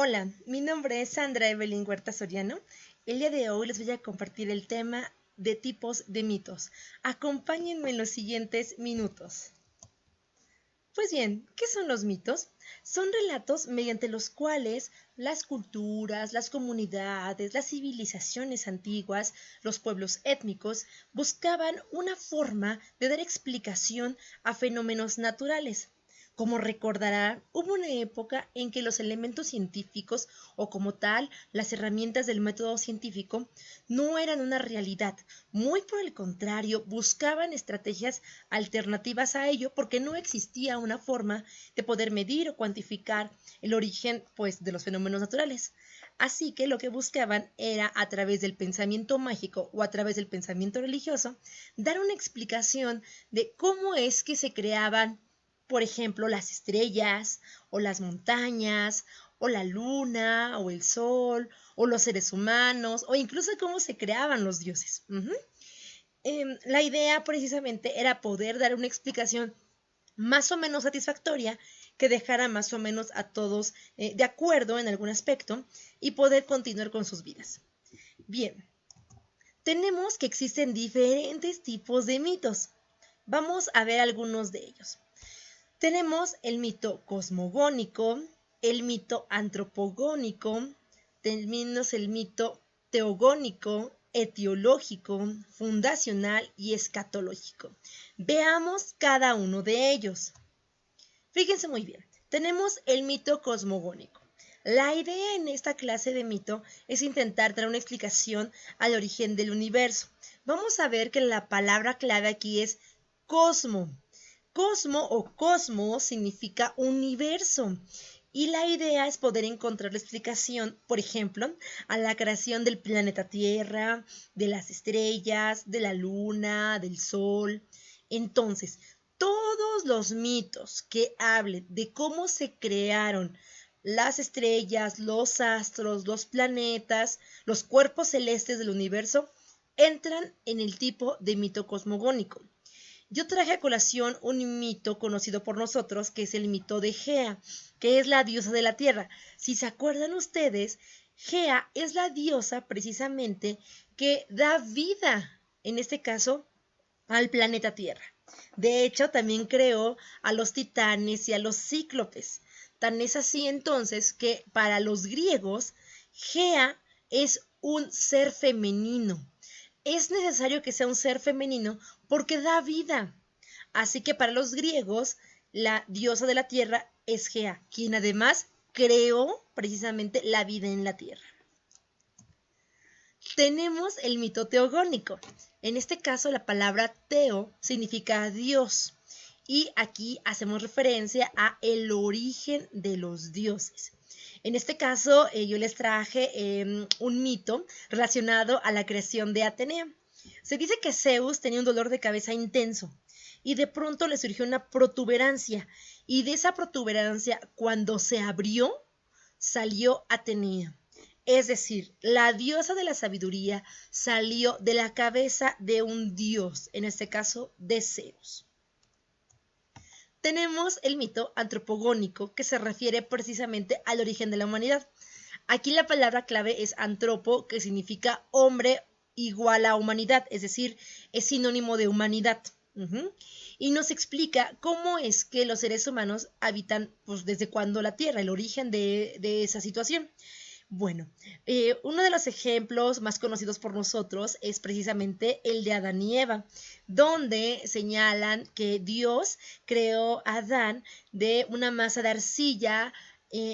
Hola, mi nombre es Sandra Evelyn Huerta Soriano. El día de hoy les voy a compartir el tema de tipos de mitos. Acompáñenme en los siguientes minutos. Pues bien, ¿qué son los mitos? Son relatos mediante los cuales las culturas, las comunidades, las civilizaciones antiguas, los pueblos étnicos buscaban una forma de dar explicación a fenómenos naturales. Como recordará, hubo una época en que los elementos científicos, o como tal, las herramientas del método científico, no eran una realidad. Muy por el contrario, buscaban estrategias alternativas a ello porque no existía una forma de poder medir o cuantificar el origen, pues, de los fenómenos naturales. Así que lo que buscaban era, a través del pensamiento mágico o a través del pensamiento religioso, dar una explicación de cómo es que se creaban, por ejemplo, las estrellas, o las montañas, o la luna, o el sol, o los seres humanos, o incluso cómo se creaban los dioses. La idea precisamente era poder dar una explicación más o menos satisfactoria que dejara más o menos a todos de acuerdo en algún aspecto y poder continuar con sus vidas. Bien, tenemos que existen diferentes tipos de mitos. Vamos a ver algunos de ellos. Tenemos el mito cosmogónico, el mito antropogónico, tenemos el mito teogónico, etiológico, fundacional y escatológico. Veamos cada uno de ellos. Fíjense muy bien, tenemos el mito cosmogónico. La idea en esta clase de mito es intentar dar una explicación al origen del universo. Vamos a ver que la palabra clave aquí es cosmo. Cosmo o cosmos significa universo. Y la idea es poder encontrar la explicación, por ejemplo, a la creación del planeta Tierra, de las estrellas, de la luna, del sol. Entonces, todos los mitos que hablen de cómo se crearon las estrellas, los astros, los planetas, los cuerpos celestes del universo, entran en el tipo de mito cosmogónico. Yo traje a colación un mito conocido por nosotros, que es el mito de Gea, que es la diosa de la tierra. Si se acuerdan ustedes, Gea es la diosa precisamente que da vida, en este caso, al planeta Tierra. De hecho, también creó a los titanes y a los cíclopes. Tan es así entonces que para los griegos, Gea es un ser femenino. Es necesario que sea un ser femenino porque da vida. Así que para los griegos, la diosa de la tierra es Gea, quien además creó precisamente la vida en la tierra. Tenemos el mito teogónico. En este caso, la palabra teo significa Dios. Y aquí hacemos referencia a el origen de los dioses. En este caso, yo les traje un mito relacionado a la creación de Atenea. Se dice que Zeus tenía un dolor de cabeza intenso y de pronto le surgió una protuberancia. Y de esa protuberancia, cuando se abrió, salió Atenea. Es decir, la diosa de la sabiduría salió de la cabeza de un dios, en este caso de Zeus. Tenemos el mito antropogónico, que se refiere precisamente al origen de la humanidad. Aquí la palabra clave es antropo, que significa hombre igual a humanidad, es decir, es sinónimo de humanidad. Y nos explica cómo es que los seres humanos habitan, pues, desde cuándo la Tierra, el origen de esa situación. Bueno, uno de los ejemplos más conocidos por nosotros es precisamente el de Adán y Eva, donde señalan que Dios creó a Adán de una masa de arcilla,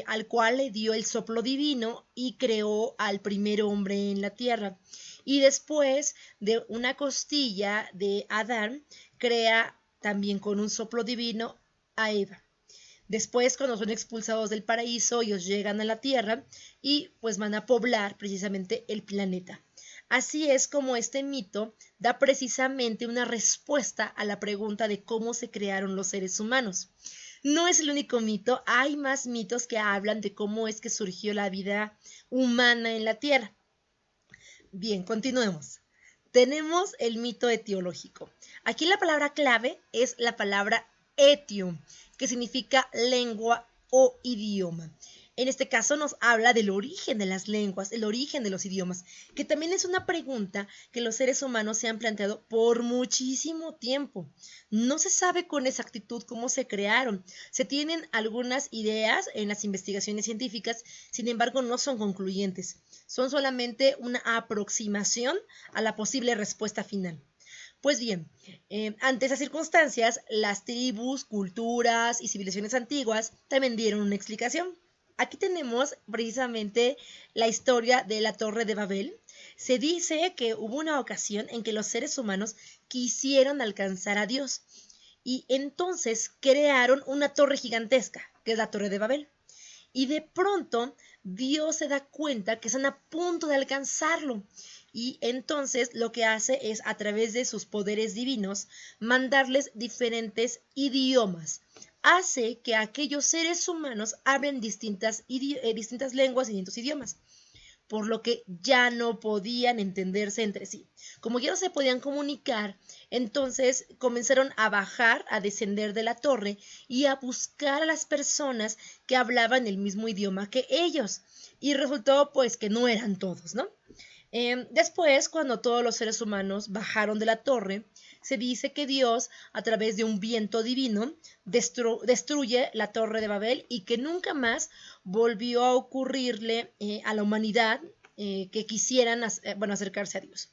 al cual le dio el soplo divino y creó al primer hombre en la tierra. Y después de una costilla de Adán, crea también con un soplo divino a Eva. Después, cuando son expulsados del paraíso, ellos llegan a la tierra y pues van a poblar precisamente el planeta. Así es como este mito da precisamente una respuesta a la pregunta de cómo se crearon los seres humanos. No es el único mito, hay más mitos que hablan de cómo es que surgió la vida humana en la tierra. Bien, continuemos. Tenemos el mito etiológico. Aquí la palabra clave es la palabra etio, que significa lengua o idioma. En este caso nos habla del origen de las lenguas, el origen de los idiomas, que también es una pregunta que los seres humanos se han planteado por muchísimo tiempo. No se sabe con exactitud cómo se crearon. Se tienen algunas ideas en las investigaciones científicas, sin embargo no son concluyentes. Son solamente una aproximación a la posible respuesta final. Pues bien, ante esas circunstancias, las tribus, culturas y civilizaciones antiguas también dieron una explicación. Aquí tenemos precisamente la historia de la Torre de Babel. Se dice que hubo una ocasión en que los seres humanos quisieron alcanzar a Dios y entonces crearon una torre gigantesca, que es la Torre de Babel. Y de pronto Dios se da cuenta que están a punto de alcanzarlo. Y entonces lo que hace es, a través de sus poderes divinos, mandarles diferentes idiomas. Hace que aquellos seres humanos hablen distintas lenguas y distintos idiomas, por lo que ya no podían entenderse entre sí. Como ya no se podían comunicar, entonces comenzaron a bajar, a descender de la torre y a buscar a las personas que hablaban el mismo idioma que ellos. Y resultó pues que no eran todos, ¿no? Después, cuando todos los seres humanos bajaron de la torre, se dice que Dios, a través de un viento divino, destruye la Torre de Babel y que nunca más volvió a ocurrirle a la humanidad que quisieran acercarse a Dios.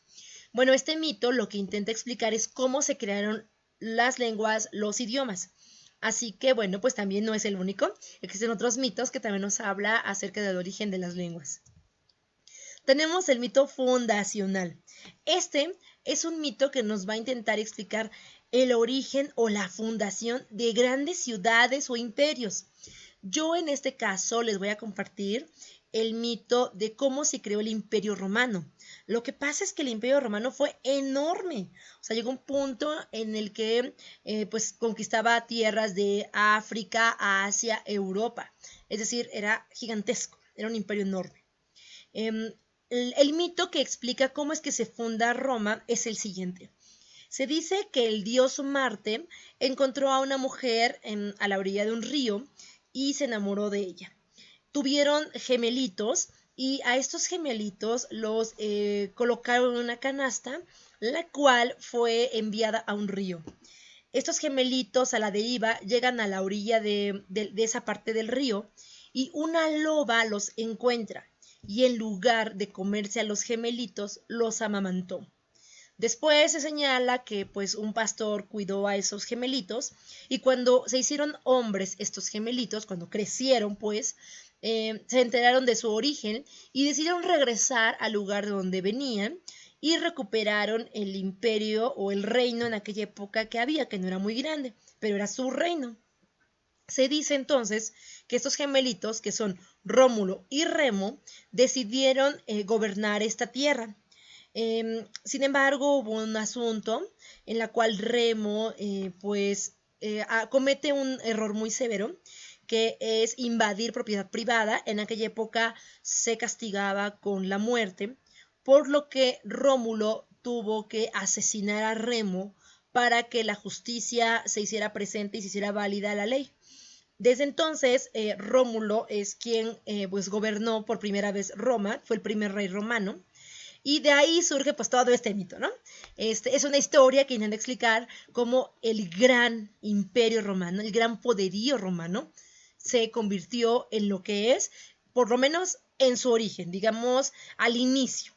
Bueno, este mito lo que intenta explicar es cómo se crearon las lenguas, los idiomas. Así que, bueno, pues también no es el único. Existen otros mitos que también nos habla acerca del origen de las lenguas. Tenemos el mito fundacional. Este es un mito que nos va a intentar explicar el origen o la fundación de grandes ciudades o imperios. Yo en este caso les voy a compartir el mito de cómo se creó el Imperio Romano. Lo que pasa es que el Imperio Romano fue enorme. O sea, llegó un punto en el que pues conquistaba tierras de África, Asia, Europa. Es decir, era gigantesco, era un imperio enorme. El mito que explica cómo es que se funda Roma es el siguiente. Se dice que el dios Marte encontró a una mujer a la orilla de un río y se enamoró de ella. Tuvieron gemelitos y a estos gemelitos los colocaron en una canasta, la cual fue enviada a un río. Estos gemelitos a la deriva llegan a la orilla de esa parte del río y una loba los encuentra y en lugar de comerse a los gemelitos, los amamantó. Después se señala que pues un pastor cuidó a esos gemelitos y cuando se hicieron hombres estos gemelitos, cuando crecieron pues, se enteraron de su origen y decidieron regresar al lugar de donde venían y recuperaron el imperio o el reino en aquella época que había, que no era muy grande, pero era su reino. Se dice entonces que estos gemelitos, que son Rómulo y Remo, decidieron gobernar esta tierra. Sin embargo, hubo un asunto en la cual Remo comete un error muy severo, que es invadir propiedad privada. En aquella época se castigaba con la muerte, por lo que Rómulo tuvo que asesinar a Remo para que la justicia se hiciera presente y se hiciera válida la ley. Desde entonces, Rómulo es quien pues gobernó por primera vez Roma, fue el primer rey romano, y de ahí surge pues todo este mito, ¿no? Es una historia que intenta explicar cómo el gran imperio romano, el gran poderío romano, se convirtió en lo que es, por lo menos en su origen, digamos, al inicio.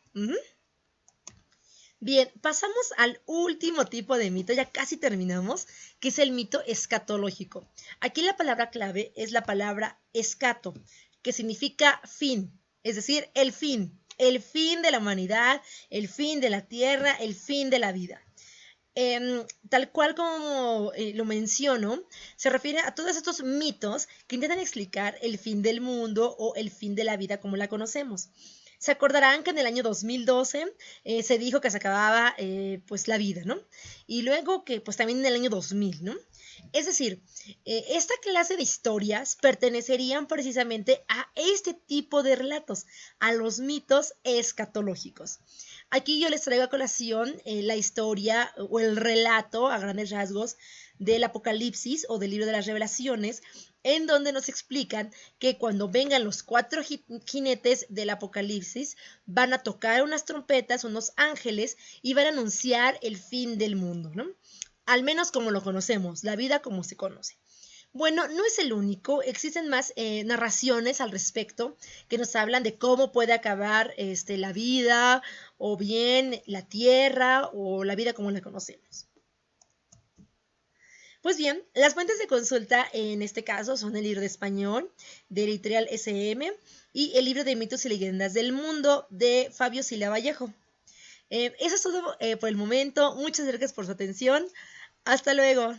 Bien, pasamos al último tipo de mito, ya casi terminamos, que es el mito escatológico. Aquí la palabra clave es la palabra escato, que significa fin, es decir, el fin de la humanidad, el fin de la tierra, el fin de la vida. Tal cual como lo menciono, se refiere a todos estos mitos que intentan explicar el fin del mundo o el fin de la vida como la conocemos. Se acordarán que en el año 2012 se dijo que se acababa pues la vida, ¿no? Y luego que pues también en el año 2000, ¿no? Es decir, esta clase de historias pertenecerían precisamente a este tipo de relatos, a los mitos escatológicos. Aquí yo les traigo a colación la historia o el relato a grandes rasgos del Apocalipsis o del libro de las Revelaciones, en donde nos explican que cuando vengan los 4 jinetes del Apocalipsis, van a tocar unas trompetas, unos ángeles, y van a anunciar el fin del mundo, ¿no? Al menos como lo conocemos, la vida como se conoce. Bueno, no es el único, existen más narraciones al respecto que nos hablan de cómo puede acabar la vida, o bien la tierra, o la vida como la conocemos. Pues bien, las fuentes de consulta en este caso son el libro de español de Editorial SM y el libro de mitos y leyendas del mundo de Fabio Silva Vallejo. Eso es todo por el momento. Muchas gracias por su atención. Hasta luego.